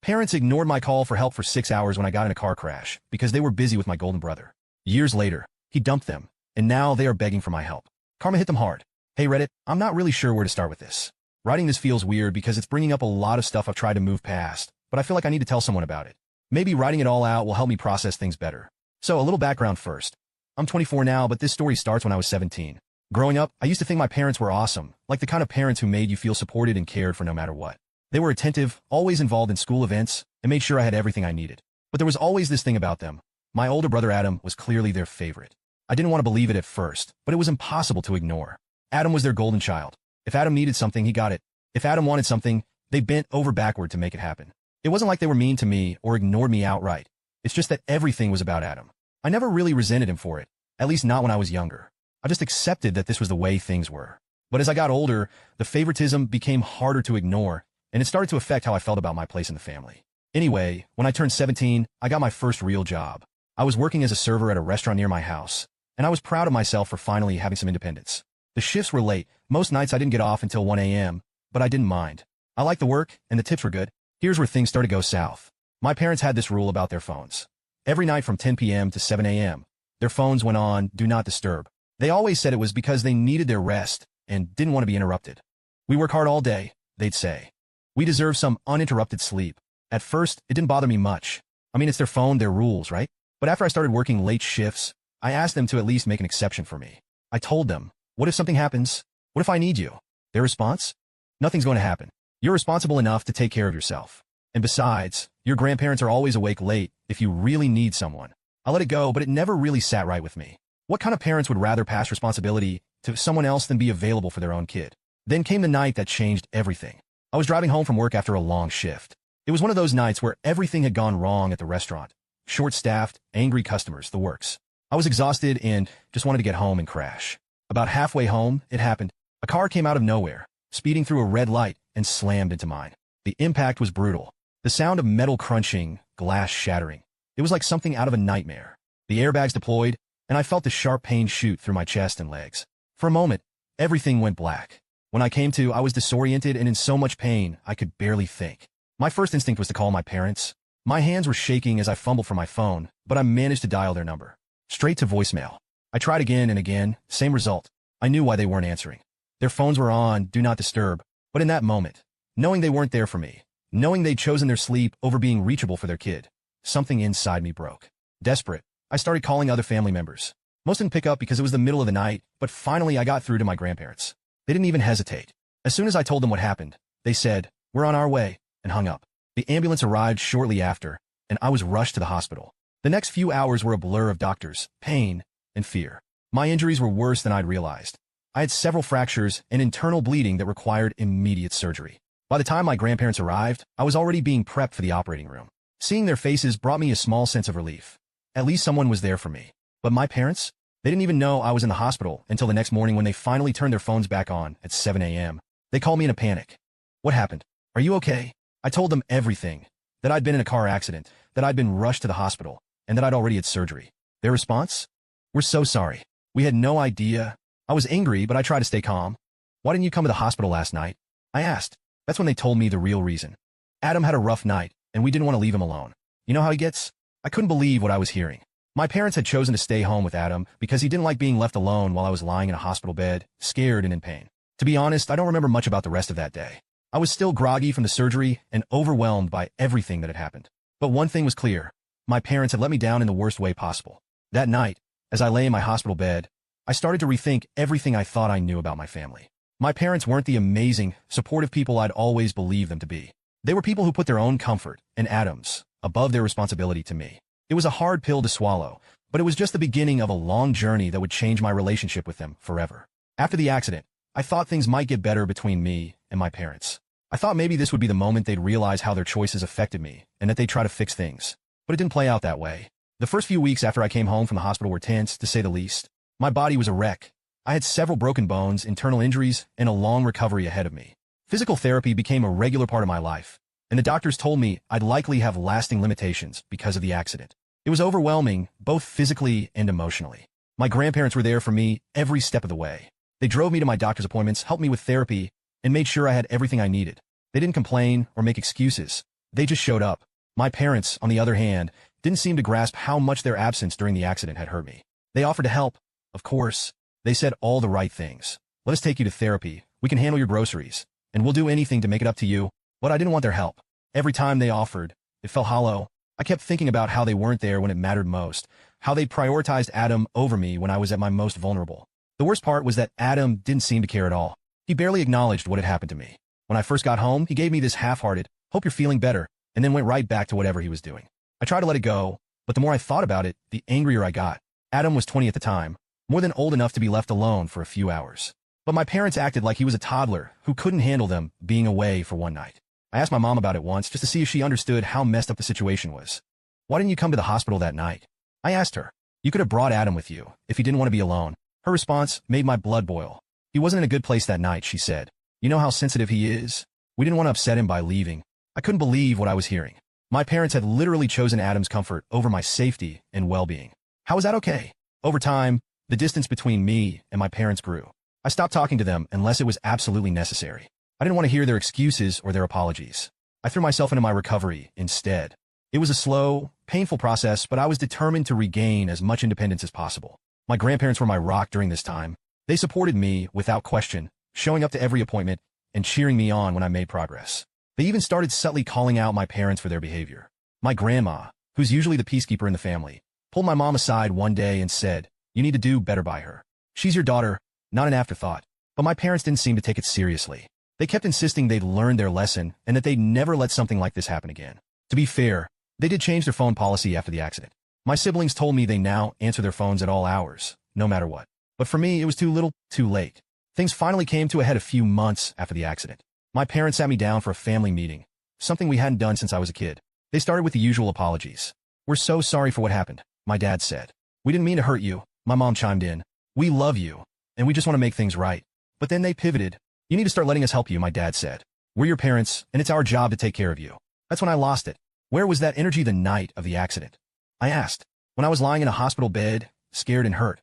Parents ignored my call for help for 6 hours when I got in a car crash because they were busy with my golden brother. Years later, he dumped them, and now they are begging for my help. Karma hit them hard. Hey Reddit, I'm not really sure where to start with this. Writing this feels weird because it's bringing up a lot of stuff I've tried to move past, but I feel like I need to tell someone about it. Maybe writing it all out will help me process things better. So a little background first. I'm 24 now, but this story starts when I was 17. Growing up, I used to think my parents were awesome, like the kind of parents who made you feel supported and cared for no matter what. They were attentive, always involved in school events, and made sure I had everything I needed. But there was always this thing about them. My older brother Adam was clearly their favorite. I didn't want to believe it at first, but it was impossible to ignore. Adam was their golden child. If Adam needed something, he got it. If Adam wanted something, they bent over backward to make it happen. It wasn't like they were mean to me or ignored me outright. It's just that everything was about Adam. I never really resented him for it, at least not when I was younger. I just accepted that this was the way things were. But as I got older, the favoritism became harder to ignore, and it started to affect how I felt about my place in the family. Anyway, when I turned 17, I got my first real job. I was working as a server at a restaurant near my house, and I was proud of myself for finally having some independence. The shifts were late. Most nights I didn't get off until 1 a.m., but I didn't mind. I liked the work, and the tips were good. Here's where things started to go south. My parents had this rule about their phones. Every night from 10 p.m. to 7 a.m., their phones went on Do Not Disturb. They always said it was because they needed their rest and didn't want to be interrupted. We work hard all day, they'd say. We deserve some uninterrupted sleep. At first, it didn't bother me much. I mean, it's their phone, their rules, right? But after I started working late shifts, I asked them to at least make an exception for me. I told them, what if something happens? What if I need you? Their response? Nothing's going to happen. You're responsible enough to take care of yourself. And besides, your grandparents are always awake late if you really need someone. I let it go, but it never really sat right with me. What kind of parents would rather pass responsibility to someone else than be available for their own kid? Then came the night that changed everything. I was driving home from work after a long shift. It was one of those nights where everything had gone wrong at the restaurant. Short-staffed, angry customers, the works. I was exhausted and just wanted to get home and crash. About halfway home, it happened. A car came out of nowhere, speeding through a red light, and slammed into mine. The impact was brutal. The sound of metal crunching, glass shattering. It was like something out of a nightmare. The airbags deployed, and I felt the sharp pain shoot through my chest and legs. For a moment, everything went black. When I came to, I was disoriented and in so much pain, I could barely think. My first instinct was to call my parents. My hands were shaking as I fumbled for my phone, but I managed to dial their number. Straight to voicemail. I tried again and again, same result. I knew why they weren't answering. Their phones were on Do Not Disturb, but in that moment, knowing they weren't there for me, knowing they'd chosen their sleep over being reachable for their kid, something inside me broke. Desperate, I started calling other family members. Most didn't pick up because it was the middle of the night, but finally I got through to my grandparents. They didn't even hesitate. As soon as I told them what happened, they said, "We're on our way," and hung up. The ambulance arrived shortly after, and I was rushed to the hospital. The next few hours were a blur of doctors, pain, and fear. My injuries were worse than I'd realized. I had several fractures and internal bleeding that required immediate surgery. By the time my grandparents arrived, I was already being prepped for the operating room. Seeing their faces brought me a small sense of relief. At least someone was there for me. But my parents? They didn't even know I was in the hospital until the next morning when they finally turned their phones back on at 7 a.m. They called me in a panic. "What happened? Are you okay?" I told them everything. That I'd been in a car accident, that I'd been rushed to the hospital, and that I'd already had surgery. Their response? "We're so sorry. We had no idea." I was angry, but I tried to stay calm. "Why didn't you come to the hospital last night?" I asked. That's when they told me the real reason. Adam had a rough night, and we didn't want to leave him alone. You know how he gets? I couldn't believe what I was hearing. My parents had chosen to stay home with Adam because he didn't like being left alone while I was lying in a hospital bed, scared and in pain. To be honest, I don't remember much about the rest of that day. I was still groggy from the surgery and overwhelmed by everything that had happened. But one thing was clear. My parents had let me down in the worst way possible. That night, as I lay in my hospital bed, I started to rethink everything I thought I knew about my family. My parents weren't the amazing, supportive people I'd always believed them to be. They were people who put their own comfort, and Adam's, above their responsibility to me. It was a hard pill to swallow, but it was just the beginning of a long journey that would change my relationship with them forever. After the accident, I thought things might get better between me and my parents. I thought maybe this would be the moment they'd realize how their choices affected me, and that they'd try to fix things. But it didn't play out that way. The first few weeks after I came home from the hospital were tense, to say the least. My body was a wreck. I had several broken bones, internal injuries, and a long recovery ahead of me. Physical therapy became a regular part of my life, and the doctors told me I'd likely have lasting limitations because of the accident. It was overwhelming, both physically and emotionally. My grandparents were there for me every step of the way. They drove me to my doctor's appointments, helped me with therapy, and made sure I had everything I needed. They didn't complain or make excuses. They just showed up. My parents, on the other hand, didn't seem to grasp how much their absence during the accident had hurt me. They offered to help. Of course. They said all the right things. Let us take you to therapy. We can handle your groceries. And we'll do anything to make it up to you. But I didn't want their help. Every time they offered, it felt hollow. I kept thinking about how they weren't there when it mattered most, how they prioritized Adam over me when I was at my most vulnerable. The worst part was that Adam didn't seem to care at all. He barely acknowledged what had happened to me. When I first got home, he gave me this half-hearted, "Hope you're feeling better," and then went right back to whatever he was doing. I tried to let it go, but the more I thought about it, the angrier I got. Adam was 20 at the time, more than old enough to be left alone for a few hours. But my parents acted like he was a toddler who couldn't handle them being away for one night. I asked my mom about it once just to see if she understood how messed up the situation was. "Why didn't you come to the hospital that night?" I asked her. "You could have brought Adam with you if he didn't want to be alone." Her response made my blood boil. "He wasn't in a good place that night," she said. "You know how sensitive he is? We didn't want to upset him by leaving." I couldn't believe what I was hearing. My parents had literally chosen Adam's comfort over my safety and well-being. How was that okay? Over time, the distance between me and my parents grew. I stopped talking to them unless it was absolutely necessary. I didn't want to hear their excuses or their apologies. I threw myself into my recovery instead. It was a slow, painful process, but I was determined to regain as much independence as possible. My grandparents were my rock during this time. They supported me without question, showing up to every appointment and cheering me on when I made progress. They even started subtly calling out my parents for their behavior. My grandma, who's usually the peacekeeper in the family, pulled my mom aside one day and said, "You need to do better by her. She's your daughter, not an afterthought." But my parents didn't seem to take it seriously. They kept insisting they'd learned their lesson and that they'd never let something like this happen again. To be fair, they did change their phone policy after the accident. My siblings told me they now answer their phones at all hours, no matter what. But for me, it was too little, too late. Things finally came to a head a few months after the accident. My parents sat me down for a family meeting, something we hadn't done since I was a kid. They started with the usual apologies. "We're so sorry for what happened," my dad said. "We didn't mean to hurt you," my mom chimed in. "We love you, and we just want to make things right." But then they pivoted. "You need to start letting us help you," my dad said. "We're your parents, and it's our job to take care of you." That's when I lost it. Where was that energy the night of the accident? I asked. When I was lying in a hospital bed, scared and hurt.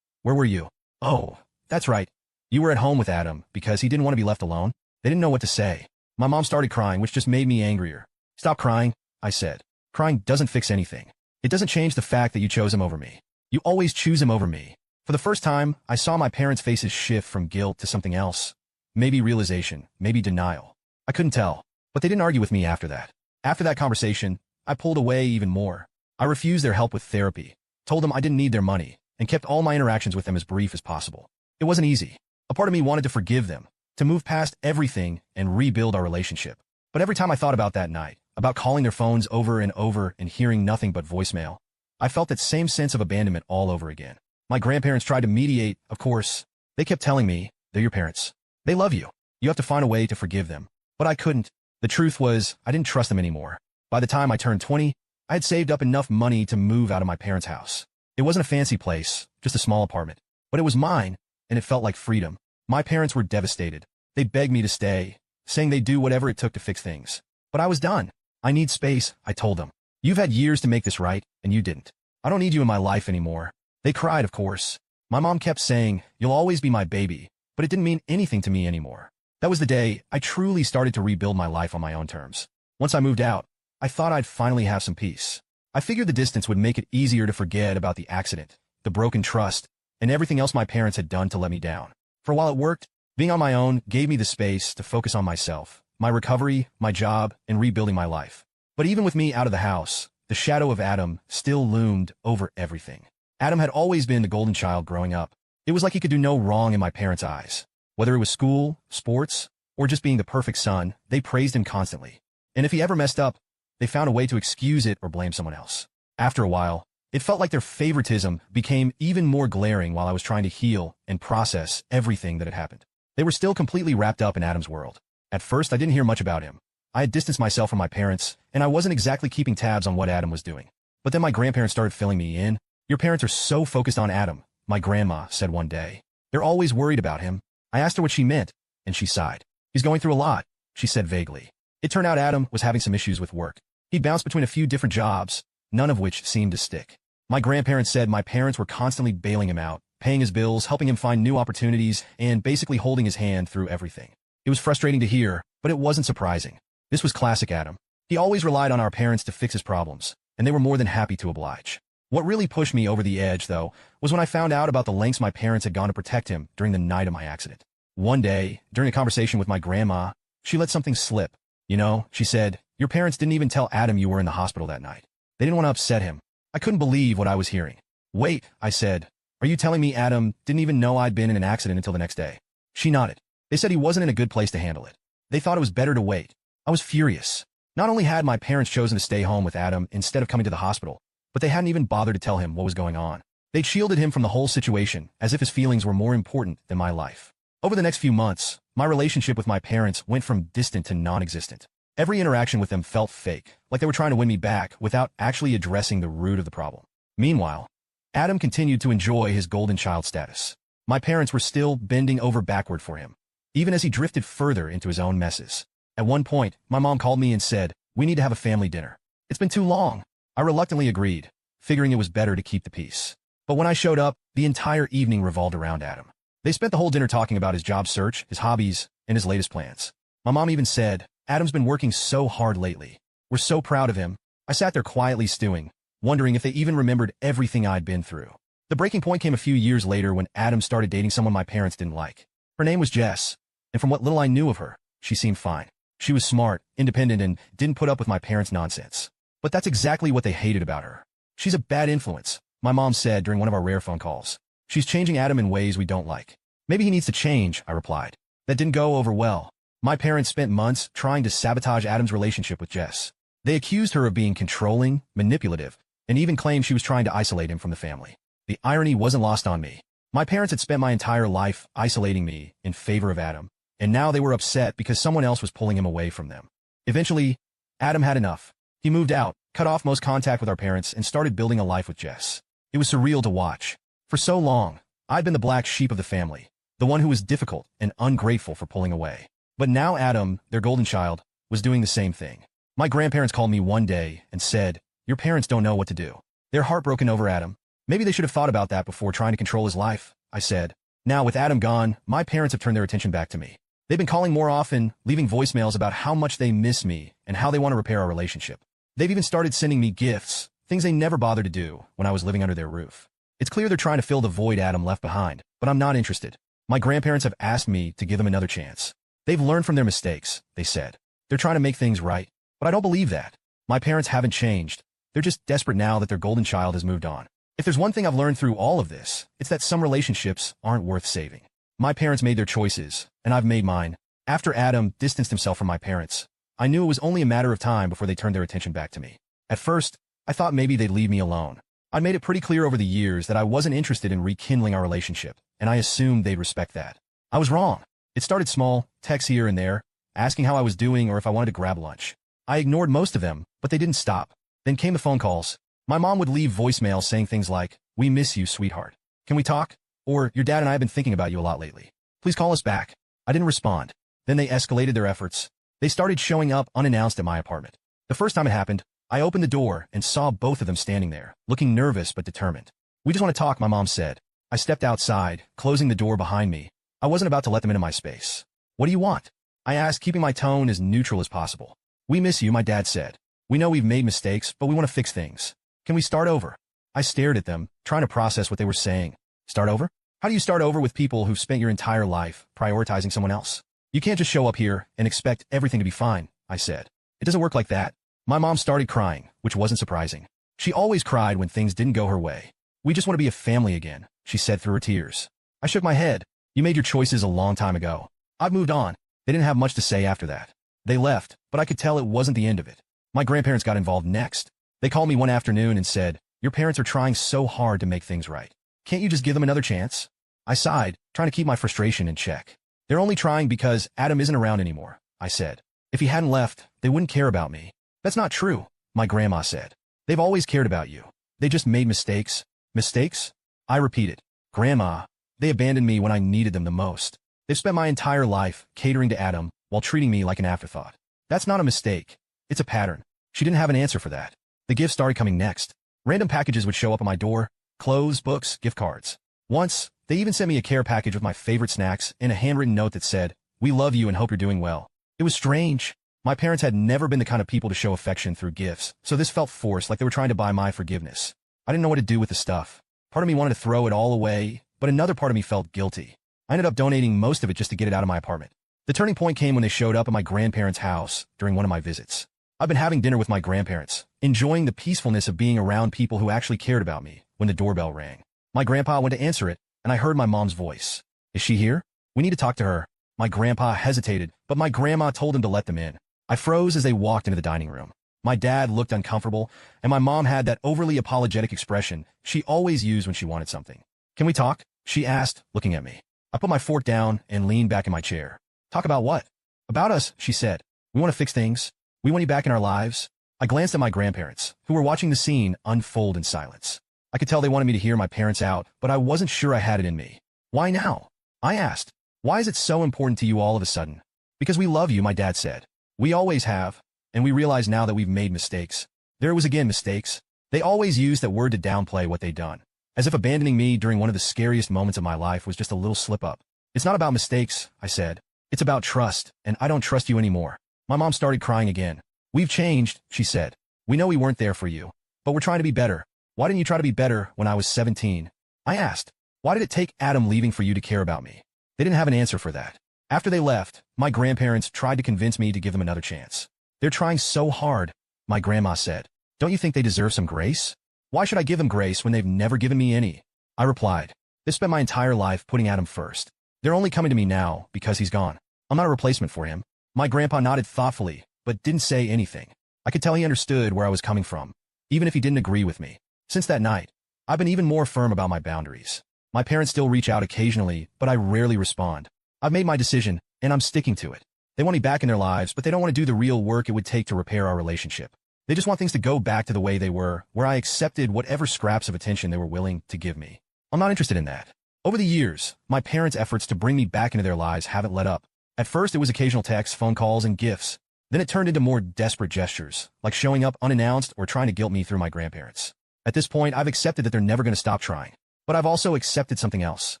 "Where were you?" "Oh, that's right. You were at home with Adam because he didn't want to be left alone." They didn't know what to say. My mom started crying, which just made me angrier. "Stop crying," I said. "Crying doesn't fix anything. It doesn't change the fact that you chose him over me. You always choose him over me." For the first time, I saw my parents' faces shift from guilt to something else. Maybe realization, maybe denial. I couldn't tell, but they didn't argue with me after that. After that conversation, I pulled away even more. I refused their help with therapy, told them I didn't need their money, and kept all my interactions with them as brief as possible. It wasn't easy. A part of me wanted to forgive them, to move past everything and rebuild our relationship. But every time I thought about that night, about calling their phones over and over and hearing nothing but voicemail, I felt that same sense of abandonment all over again. My grandparents tried to mediate, of course. They kept telling me, "They're your parents. They love you. You have to find a way to forgive them." But I couldn't. The truth was, I didn't trust them anymore. By the time I turned 20, I had saved up enough money to move out of my parents' house. It wasn't a fancy place, just a small apartment. But it was mine, and it felt like freedom. My parents were devastated. They begged me to stay, saying they'd do whatever it took to fix things. But I was done. "I need space," I told them. "You've had years to make this right, and you didn't. I don't need you in my life anymore." They cried, of course. My mom kept saying, "You'll always be my baby," but it didn't mean anything to me anymore. That was the day I truly started to rebuild my life on my own terms. Once I moved out, I thought I'd finally have some peace. I figured the distance would make it easier to forget about the accident, the broken trust, and everything else my parents had done to let me down. For while it worked, being on my own gave me the space to focus on myself, my recovery, my job, and rebuilding my life. But even with me out of the house, the shadow of Adam still loomed over everything. Adam had always been the golden child growing up. It was like he could do no wrong in my parents' eyes. Whether it was school, sports, or just being the perfect son, they praised him constantly. And if he ever messed up, they found a way to excuse it or blame someone else. After a while, it felt like their favoritism became even more glaring while I was trying to heal and process everything that had happened. They were still completely wrapped up in Adam's world. At first, I didn't hear much about him. I had distanced myself from my parents, and I wasn't exactly keeping tabs on what Adam was doing. But then my grandparents started filling me in. "Your parents are so focused on Adam," my grandma said one day. "They're always worried about him." I asked her what she meant, and she sighed. "He's going through a lot," she said vaguely. It turned out Adam was having some issues with work. He'd bounced between a few different jobs, none of which seemed to stick. My grandparents said my parents were constantly bailing him out, paying his bills, helping him find new opportunities, and basically holding his hand through everything. It was frustrating to hear, but it wasn't surprising. This was classic Adam. He always relied on our parents to fix his problems, and they were more than happy to oblige. What really pushed me over the edge, though, was when I found out about the lengths my parents had gone to protect him during the night of my accident. One day, during a conversation with my grandma, she let something slip. You know, she said, your parents didn't even tell Adam you were in the hospital that night. They didn't want to upset him. I couldn't believe what I was hearing. Wait, I said, are you telling me Adam didn't even know I'd been in an accident until the next day? She nodded. They said he wasn't in a good place to handle it. They thought it was better to wait. I was furious. Not only had my parents chosen to stay home with Adam instead of coming to the hospital, but they hadn't even bothered to tell him what was going on. They'd shielded him from the whole situation as if his feelings were more important than my life. Over the next few months, my relationship with my parents went from distant to non-existent. Every interaction with them felt fake, like they were trying to win me back without actually addressing the root of the problem. Meanwhile, Adam continued to enjoy his golden child status. My parents were still bending over backward for him, even as he drifted further into his own messes. At one point, my mom called me and said, we need to have a family dinner. It's been too long. I reluctantly agreed, figuring it was better to keep the peace. But when I showed up, the entire evening revolved around Adam. They spent the whole dinner talking about his job search, his hobbies, and his latest plans. My mom even said, Adam's been working so hard lately. We're so proud of him. I sat there quietly stewing, wondering if they even remembered everything I'd been through. The breaking point came a few years later when Adam started dating someone my parents didn't like. Her name was Jess, and from what little I knew of her, she seemed fine. She was smart, independent, and didn't put up with my parents' nonsense. But that's exactly what they hated about her. She's a bad influence, my mom said during one of our rare phone calls. She's changing Adam in ways we don't like. Maybe he needs to change, I replied. That didn't go over well. My parents spent months trying to sabotage Adam's relationship with Jess. They accused her of being controlling, manipulative, and even claimed she was trying to isolate him from the family. The irony wasn't lost on me. My parents had spent my entire life isolating me in favor of Adam, and now they were upset because someone else was pulling him away from them. Eventually, Adam had enough. He moved out, cut off most contact with our parents, and started building a life with Jess. It was surreal to watch. For so long, I'd been the black sheep of the family, the one who was difficult and ungrateful for pulling away. But now Adam, their golden child, was doing the same thing. My grandparents called me one day and said, your parents don't know what to do. They're heartbroken over Adam. Maybe they should have thought about that before trying to control his life, I said. Now, with Adam gone, my parents have turned their attention back to me. They've been calling more often, leaving voicemails about how much they miss me and how they want to repair our relationship. They've even started sending me gifts, things they never bothered to do when I was living under their roof. It's clear they're trying to fill the void Adam left behind, but I'm not interested. My grandparents have asked me to give them another chance. They've learned from their mistakes, they said. They're trying to make things right, but I don't believe that. My parents haven't changed. They're just desperate now that their golden child has moved on. If there's one thing I've learned through all of this, it's that some relationships aren't worth saving. My parents made their choices, and I've made mine. After Adam distanced himself from my parents, I knew it was only a matter of time before they turned their attention back to me. At first, I thought maybe they'd leave me alone. I'd made it pretty clear over the years that I wasn't interested in rekindling our relationship, and I assumed they'd respect that. I was wrong. It started small, texts here and there, asking how I was doing or if I wanted to grab lunch. I ignored most of them, but they didn't stop. Then came the phone calls. My mom would leave voicemails saying things like, we miss you, sweetheart. Can we talk? Or, your dad and I have been thinking about you a lot lately. Please call us back. I didn't respond. Then they escalated their efforts. They started showing up unannounced at my apartment. The first time it happened, I opened the door and saw both of them standing there, looking nervous but determined. We just want to talk, my mom said. I stepped outside, closing the door behind me. I wasn't about to let them into my space. What do you want? I asked, keeping my tone as neutral as possible. We miss you, my dad said. We know we've made mistakes, but we want to fix things. Can we start over? I stared at them, trying to process what they were saying. Start over? How do you start over with people who've spent your entire life prioritizing someone else? You can't just show up here and expect everything to be fine, I said. It doesn't work like that. My mom started crying, which wasn't surprising. She always cried when things didn't go her way. We just want to be a family again, she said through her tears. I shook my head. You made your choices a long time ago. I've moved on. They didn't have much to say after that. They left, but I could tell it wasn't the end of it. My grandparents got involved next. They called me one afternoon and said, your parents are trying so hard to make things right. Can't you just give them another chance? I sighed, trying to keep my frustration in check. They're only trying because Adam isn't around anymore, I said. If he hadn't left, they wouldn't care about me. That's not true, my grandma said. They've always cared about you. They just made mistakes. Mistakes? I repeated. Grandma, they abandoned me when I needed them the most. They've spent my entire life catering to Adam while treating me like an afterthought. That's not a mistake. It's a pattern. She didn't have an answer for that. The gifts started coming next. Random packages would show up on my door. Clothes, books, gift cards. Once, they even sent me a care package with my favorite snacks and a handwritten note that said, we love you and hope you're doing well. It was strange. My parents had never been the kind of people to show affection through gifts, so this felt forced, like they were trying to buy my forgiveness. I didn't know what to do with the stuff. Part of me wanted to throw it all away, but another part of me felt guilty. I ended up donating most of it just to get it out of my apartment. The turning point came when they showed up at my grandparents' house during one of my visits. I've been having dinner with my grandparents, enjoying the peacefulness of being around people who actually cared about me, when the doorbell rang. My grandpa went to answer it, and I heard my mom's voice. Is she here? We need to talk to her. My grandpa hesitated, but my grandma told him to let them in. I froze as they walked into the dining room. My dad looked uncomfortable, and my mom had that overly apologetic expression she always used when she wanted something. Can we talk? She asked, looking at me. I put my fork down and leaned back in my chair. Talk about what? About us, she said. We want to fix things. We want you back in our lives. I glanced at my grandparents, who were watching the scene unfold in silence. I could tell they wanted me to hear my parents out, but I wasn't sure I had it in me. Why now? I asked. Why is it so important to you all of a sudden? Because we love you, my dad said. We always have, and we realize now that we've made mistakes. There was again mistakes. They always used that word to downplay what they'd done, as if abandoning me during one of the scariest moments of my life was just a little slip-up. It's not about mistakes, I said. It's about trust, and I don't trust you anymore. My mom started crying again. We've changed, she said. We know we weren't there for you, but we're trying to be better. Why didn't you try to be better when I was 17? I asked. Why did it take Adam leaving for you to care about me? They didn't have an answer for that. After they left, my grandparents tried to convince me to give them another chance. They're trying so hard, my grandma said. Don't you think they deserve some grace? Why should I give them grace when they've never given me any? I replied. They've spent my entire life putting Adam first. They're only coming to me now because he's gone. I'm not a replacement for him. My grandpa nodded thoughtfully, but didn't say anything. I could tell he understood where I was coming from, even if he didn't agree with me. Since that night, I've been even more firm about my boundaries. My parents still reach out occasionally, but I rarely respond. I've made my decision, and I'm sticking to it. They want me back in their lives, but they don't want to do the real work it would take to repair our relationship. They just want things to go back to the way they were, where I accepted whatever scraps of attention they were willing to give me. I'm not interested in that. Over the years, my parents' efforts to bring me back into their lives haven't let up. At first, it was occasional texts, phone calls, and gifts. Then it turned into more desperate gestures, like showing up unannounced or trying to guilt me through my grandparents. At this point, I've accepted that they're never going to stop trying. But I've also accepted something else.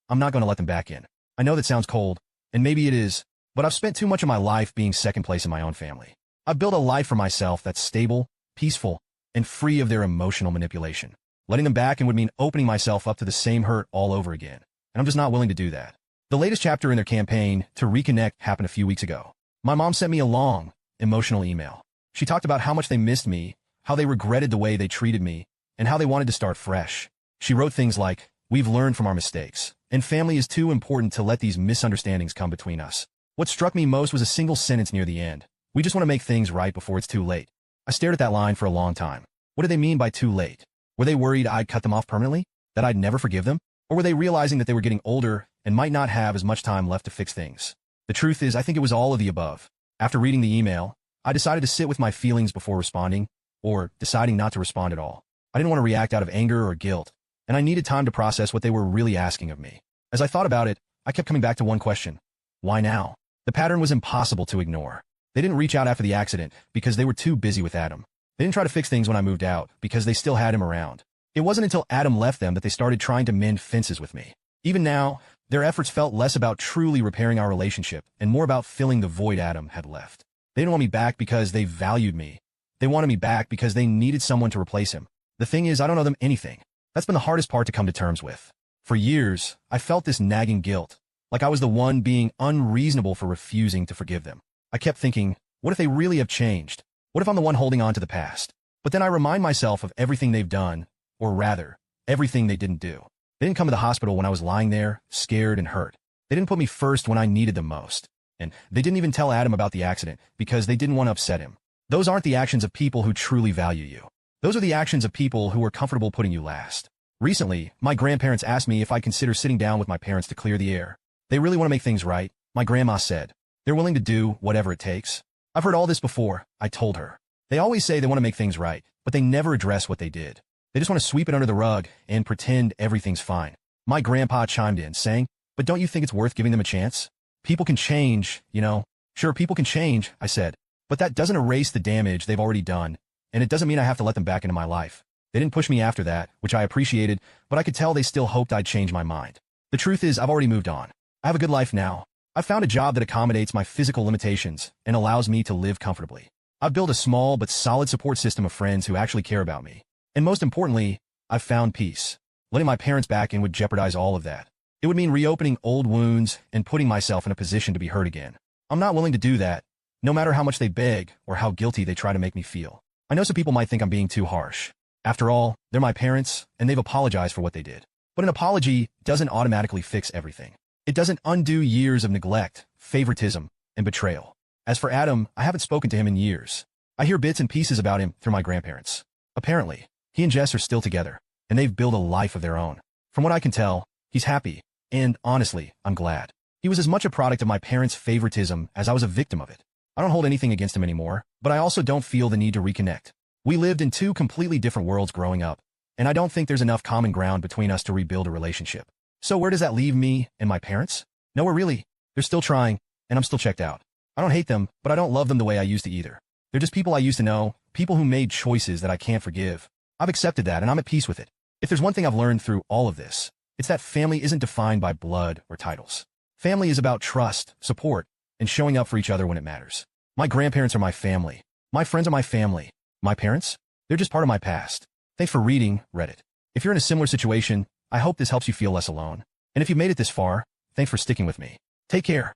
I'm not going to let them back in. I know that sounds cold, and maybe it is, but I've spent too much of my life being second place in my own family. I've built a life for myself that's stable, peaceful, and free of their emotional manipulation. Letting them back in would mean opening myself up to the same hurt all over again, and I'm just not willing to do that. The latest chapter in their campaign to reconnect happened a few weeks ago. My mom sent me a long, emotional email. She talked about how much they missed me, how they regretted the way they treated me, and how they wanted to start fresh. She wrote things like, "We've learned from our mistakes, and family is too important to let these misunderstandings come between us." What struck me most was a single sentence near the end. "We just want to make things right before it's too late." I stared at that line for a long time. What did they mean by too late? Were they worried I'd cut them off permanently? That I'd never forgive them? Or were they realizing that they were getting older and might not have as much time left to fix things? The truth is, I think it was all of the above. After reading the email, I decided to sit with my feelings before responding, or deciding not to respond at all. I didn't want to react out of anger or guilt, and I needed time to process what they were really asking of me. As I thought about it, I kept coming back to one question. Why now? The pattern was impossible to ignore. They didn't reach out after the accident because they were too busy with Adam. They didn't try to fix things when I moved out because they still had him around. It wasn't until Adam left them that they started trying to mend fences with me. Even now, their efforts felt less about truly repairing our relationship and more about filling the void Adam had left. They didn't want me back because they valued me. They wanted me back because they needed someone to replace him. The thing is, I don't owe them anything. That's been the hardest part to come to terms with. For years, I felt this nagging guilt, like I was the one being unreasonable for refusing to forgive them. I kept thinking, what if they really have changed? What if I'm the one holding on to the past? But then I remind myself of everything they've done, or rather, everything they didn't do. They didn't come to the hospital when I was lying there, scared and hurt. They didn't put me first when I needed them most. And they didn't even tell Adam about the accident because they didn't want to upset him. Those aren't the actions of people who truly value you. Those are the actions of people who are comfortable putting you last. Recently, my grandparents asked me if I'd consider sitting down with my parents to clear the air. They really want to make things right, my grandma said. They're willing to do whatever it takes. I've heard all this before, I told her. They always say they want to make things right, but they never address what they did. They just want to sweep it under the rug and pretend everything's fine. My grandpa chimed in, saying, "But don't you think it's worth giving them a chance? People can change, you know." "Sure, people can change," I said. "But that doesn't erase the damage they've already done, and it doesn't mean I have to let them back into my life." They didn't push me after that, which I appreciated, but I could tell they still hoped I'd change my mind. The truth is, I've already moved on. I have a good life now, I've found a job that accommodates my physical limitations and allows me to live comfortably. I've built a small but solid support system of friends who actually care about me. And most importantly, I've found peace. Letting my parents back in would jeopardize all of that. It would mean reopening old wounds and putting myself in a position to be hurt again. I'm not willing to do that, no matter how much they beg or how guilty they try to make me feel. I know some people might think I'm being too harsh. After all, they're my parents, and they've apologized for what they did. But an apology doesn't automatically fix everything. It doesn't undo years of neglect, favoritism, and betrayal. As for Adam, I haven't spoken to him in years. I hear bits and pieces about him through my grandparents. Apparently, he and Jess are still together, and they've built a life of their own. From what I can tell, he's happy, and honestly, I'm glad. He was as much a product of my parents' favoritism as I was a victim of it. I don't hold anything against him anymore, but I also don't feel the need to reconnect. We lived in two completely different worlds growing up, and I don't think there's enough common ground between us to rebuild a relationship. So where does that leave me and my parents? Nowhere really. They're still trying, and I'm still checked out. I don't hate them, but I don't love them the way I used to either. They're just people I used to know, people who made choices that I can't forgive. I've accepted that, and I'm at peace with it. If there's one thing I've learned through all of this, it's that family isn't defined by blood or titles. Family is about trust, support, and showing up for each other when it matters. My grandparents are my family. My friends are my family. My parents? They're just part of my past. Thanks for reading, Reddit. If you're in a similar situation, I hope this helps you feel less alone. And if you made it this far, thanks for sticking with me. Take care.